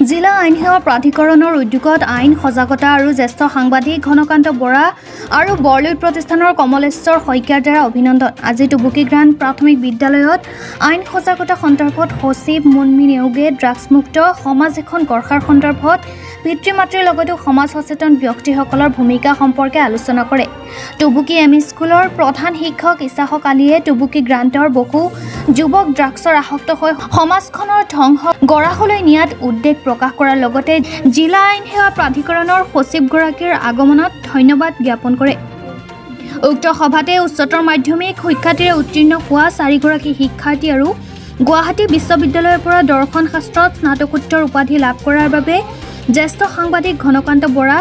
জিলা আইন সেৱা প্ৰাধিকৰণৰ উদ্যোগত আইন সজাগতা আৰু জ্যেষ্ঠ সাংবাদিক ঘনকান্ত বৰা আৰু বৰলুইত প্ৰতিষ্ঠানৰ কমলেশ্বৰ শইকীয়াৰ দ্বাৰা অভিনন্দন। আজি টুবুকীগ্ৰাণ্ড প্ৰাথমিক বিদ্যালয়ত আইন সজাগতা সন্দৰ্ভত সচিব মুনমি নেওগে ড্ৰাগছমুক্ত সমাজ এখন গঢ়াৰ সন্দৰ্ভত পিতৃ মাতৃৰ লগতে সমাজ সচেতন ব্যক্তিসকলৰ ভূমিকা সম্পৰ্কে আলোচনা কৰে। টুবুকী এম ই স্কুলৰ প্ৰধান শিক্ষক ইছাহক আলীয়ে টুবুকীগ্ৰাণ্টৰ বহু যুৱক ড্ৰাগছৰ আসক্ত হৈ সমাজখনৰ ধ্বংস গৰাহলৈ নিয়াত উদ্বেগ প্ৰকাশ কৰাৰ লগতে জিলা আইন সেৱা প্ৰাধিকৰণৰ সচিবগৰাকীৰ আগমনত ধন্যবাদ জ্ঞাপন কৰে। উক্ত সভাতে উচ্চতৰ মাধ্যমিক শিক্ষাৰ্থীৰে উত্তীৰ্ণ হোৱা 4গৰাকী শিক্ষাৰ্থী আৰু গুৱাহাটী বিশ্ববিদ্যালয়ৰ পৰা দৰ্শন শাস্ত্ৰত স্নাতকোত্তৰ উপাধি লাভ কৰাৰ বাবে জ্যেষ্ঠ সাংবাদিক ঘনকান্ত বৰা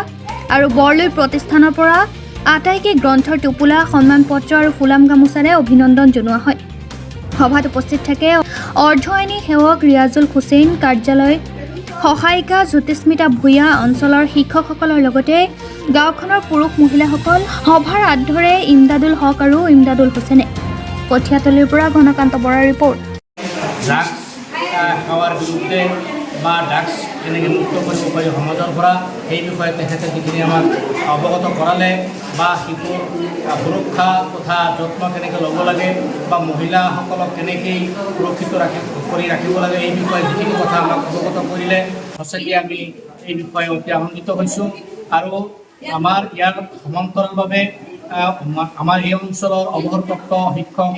আৰু বৰলুইত প্ৰতিষ্ঠানৰ পৰা আটাইকে গ্ৰন্থৰ টোপোলা সন্মান পত্ৰ আৰু ফুলাম গামোচাৰে অভিনন্দন জনোৱা হয়। সভাত উপস্থিত থাকে অৰ্ধ আইনী সেৱক ৰিয়াজুল হুছেইন, কাৰ্যালয় সহায়িকা জ্যোতিস্মিতা ভূঞা, অঞ্চলৰ শিক্ষকসকলৰ লগতে গাঁওখনৰ পুৰুষ মহিলাসকল। সভাৰ আধ্যৰে ইমদাদুল হক আৰু ইমদাদুল হুছেইনে। কঠীয়াতলীৰ পৰা ঘনকান্ত বৰাৰ ৰিপৰ্ট। ড্ৰাগছ খাৱাৰ বিৰুদ্ধে বা ড্ৰাগছ কেনেকৈ মুক্ত কৰিব পাৰি সমাজৰ পৰা সেই বিষয়ে তেখেতে যিখিনি আমাক অৱগত কৰালে বা শিশুৰ সুৰক্ষা তথা যত্ন কেনেকৈ ল'ব লাগে বা মহিলাসকলক কেনেকৈ সুৰক্ষিত কৰি ৰাখিব লাগে এই বিষয়ে যিখিনি কথা আমাক অৱগত কৰিলে সঁচাকৈ আমি এই বিষয়ে অতি আনন্দিত হৈছোঁ। আৰু আমাৰ ইয়াৰ সমান্তৰালভাৱে আমাৰ এই অঞ্চলৰ অৱসৰপ্ৰাপ্ত শিক্ষক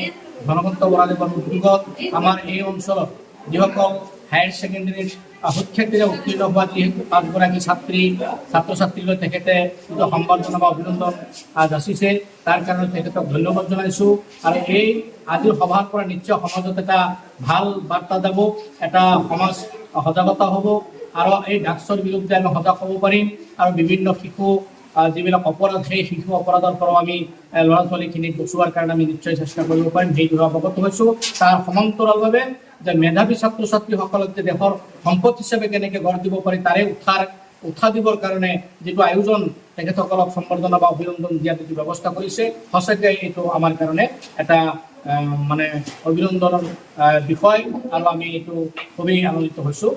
ঘনকান্ত বৰাদেৱৰ উদ্যোগত আমাৰ এই অঞ্চলত যিসকল হায়াৰ ছেকেণ্ডেৰীৰ শিক্ষাৰ্থীৰে উত্তীৰ্ণ হোৱা যিহেতু 5গৰাকী ছাত্ৰ ছাত্ৰীলৈ তেখেতে সম্বৰ্ধনা বা অভিনন্দন যাচিছে, তাৰ কাৰণে তেখেতক ধন্যবাদ জনাইছোঁ। আৰু এই আজিৰ সভাৰ পৰা নিশ্চয় সমাজত এটা ভাল বাৰ্তা যাব, এটা সমাজ সজাগতা হ'ব আৰু এই ড্ৰাগছৰ বিৰুদ্ধে আমি সজাগ হ'ব পাৰিম আৰু বিভিন্ন শিশু যিবিলাক অপৰাধ সেই শিশু অপৰাধৰ পৰাও আমি ল'ৰা ছোৱালীখিনিক বচোৱাৰ কাৰণে আমি নিশ্চয় চেষ্টা কৰিব পাৰিম, সেই বিষয়ে অৱগত হৈছোঁ। তাৰ সমান্তৰালভাৱে যে মেধাৱী ছাত্ৰ ছাত্ৰীসকলক যে দেশৰ সম্পদ হিচাপে কেনেকৈ গঢ় দিব পাৰি তাৰে উৎসাহ দিবৰ কাৰণে যিটো আয়োজন তেখেতসকলক সম্বৰ্ধনা বা অভিনন্দন দিয়াৰ যিটো ব্যৱস্থা কৰিছে, সঁচাকৈ এইটো আমাৰ কাৰণে এটা মানে অভিনন্দনৰ বিষয় আৰু আমি এইটো খুবেই আনন্দিত হৈছোঁ।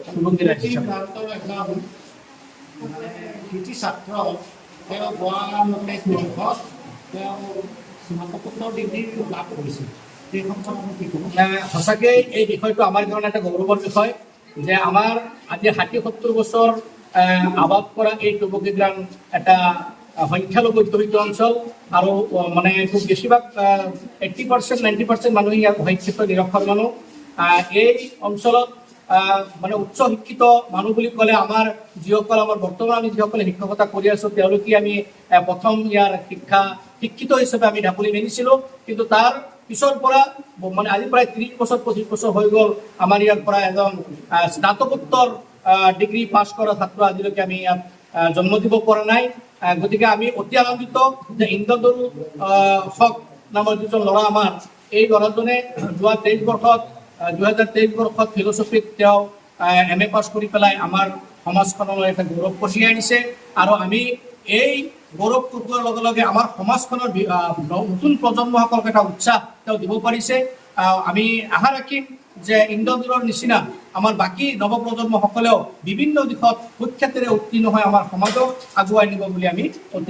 তেওঁ গুৱাহাটী স্নাতকোত্তৰ ডিগ্ৰী লাভ কৰিছিল। সঁচাকৈ এই বিষয়টো আমাৰ কাৰণে এটা গৌৰৱৰ বিষয় যে আমাৰ আজি 60-70 বছৰ আবাদ কৰা এই টুবুকীগ্ৰাম এটা সংখ্যালঘু অধ্যুষিত অঞ্চল আৰু মানে খুব বেছিভাগ 80% 90% মানুহ ইয়াৰ শিক্ষিত নিৰক্ষৰ মানুহ। এই অঞ্চলত মানে উচ্চ শিক্ষিত মানুহ বুলি ক'লে আমাৰ যিসকল আমাৰ বৰ্তমান আমি যিসকলে শিক্ষকতা কৰি আছোঁ তেওঁলোকে আমি প্ৰথম ইয়াৰ শিক্ষিত হিচাপে আমি ঢাপলি মেলিছিলোঁ, কিন্তু তাৰ পিছৰ পৰা মানে আজি প্ৰায় 30 বছৰ 25 বছৰ হৈ গ'ল আমাৰ ইয়াৰ পৰা এজন স্নাতকোত্তৰ ডিগ্ৰী পাছ কৰা ছাত্ৰ আজিলৈকে আমি ইয়াত জন্ম দিব পৰা নাই। গতিকে আমি অতি আনন্দিত যে ইমদাদুল হক নামৰ যিজন ল'ৰা আমাৰ, এই ল'ৰাজনে যোৱা 2023 বৰ্ষত ফিলচফিত তেওঁ MA পাছ কৰি পেলাই আমাৰ সমাজখনলৈ এটা গৌৰৱ কঢ়িয়াই আনিছে আৰু আমি এই গৌৰৱ কঢ়িওৱাৰ লগে লগে আমাৰ সমাজখনৰ নতুন প্ৰজন্মসকলক এটা উৎসাহ তেওঁ দিব পাৰিছে। আমি আশা ৰাখিম যে ইমদাদুলৰ নিচিনা আমাৰ বাকী নৱপ্ৰজন্মসকলেও বিভিন্ন দিশত সুখ্যাতিৰে উত্তীৰ্ণ হৈ আমাৰ সমাজক আগুৱাই নিব বুলি আমি অতি